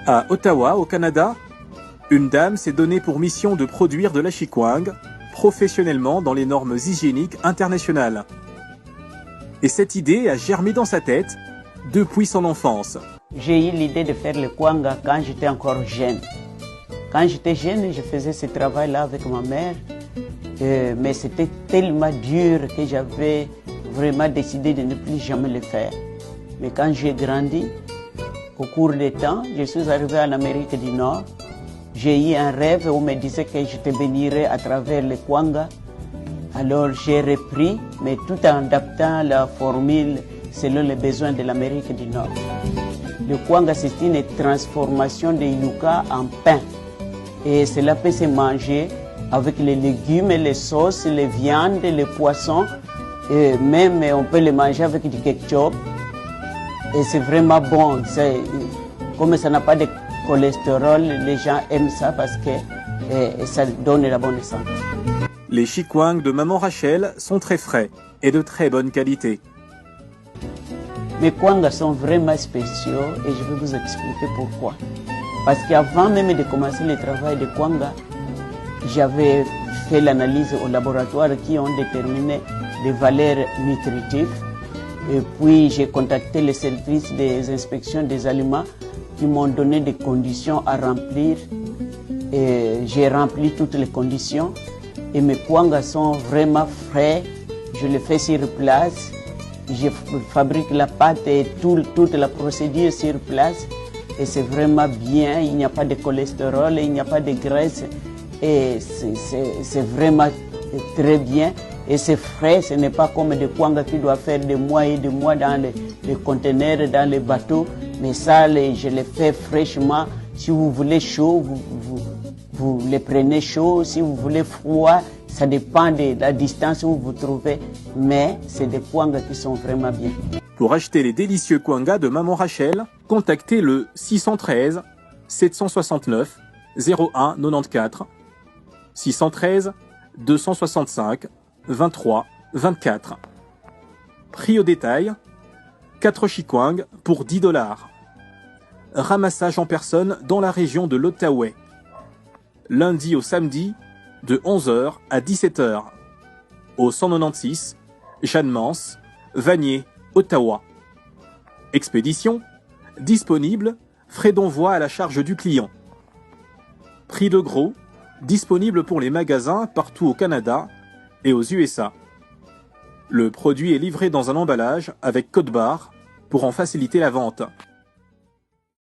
À Ottawa, au Canada, une dame s'est donnée pour mission de produire de la chikwang professionnellement dans les normes hygiéniques internationales. Et cette idée a germé dans sa tête depuis son enfance. J'ai eu l'idée de faire le kwanga quand j'étais encore jeune. Quand j'étais jeune, je faisais ce travail-là avec ma mère, mais c'était tellement dur que j'avais vraiment décidé de ne plus jamais le faire. Mais quand j'ai grandi, au cours des temps, je suis arrivé en Amérique du Nord. J'ai eu un rêve où on me disait que je te bénirais à travers le kwanga. Alors j'ai repris, mais tout en adaptant la formule selon les besoins de l'Amérique du Nord. Le kwanga, c'est une transformation de yucca en pain. Et cela peut se manger avec les légumes, les sauces, les viandes, les poissons. Et même on peut le manger avec du ketchup. Et c'est vraiment bon. Comme ça n'a pas de cholestérol, les gens aiment ça parce que ça donne la bonne santé. Les chikwang de maman Rachel sont très frais et de très bonne qualité. Mes kwangas sont vraiment spéciaux et je vais vous expliquer pourquoi. Parce qu'avant même de commencer le travail de kwanga, j'avais fait l'analyse au laboratoire qui ont déterminé les valeurs nutritives. Et puis j'ai contacté le service des inspections des aliments qui m'ont donné des conditions à remplir. Et j'ai rempli toutes les conditions. Et mes kwangas sont vraiment frais. Je les fais sur place. Je fabrique la pâte et toute la procédure sur place. Et c'est vraiment bien. Il n'y a pas de cholestérol, il n'y a pas de graisse. Et c'est vraiment très bien. Et c'est frais, ce n'est pas comme des kwangas qui doivent faire des mois et des mois dans les conteneurs, dans les bateaux. Mais ça, je les fais fraîchement. Si vous voulez chaud, vous les prenez chaud. Si vous voulez froid, ça dépend de la distance où vous vous trouvez. Mais c'est des kwangas qui sont vraiment bien. Pour acheter les délicieux kwangas de maman Rachel, contactez le 613 769 01 94 613 265 23 24. Prix au détail, 4 chikwang pour 10 $. Ramassage en personne dans la région de l'Outaouais. Lundi au samedi, de 11h à 17h. Au 196, Jeanne-Mance, Vanier, Ottawa. Expédition, disponible, frais d'envoi à la charge du client. Prix de gros, disponible pour les magasins partout au Canada et aux USA. Le produit est livré dans un emballage avec code barre pour en faciliter la vente.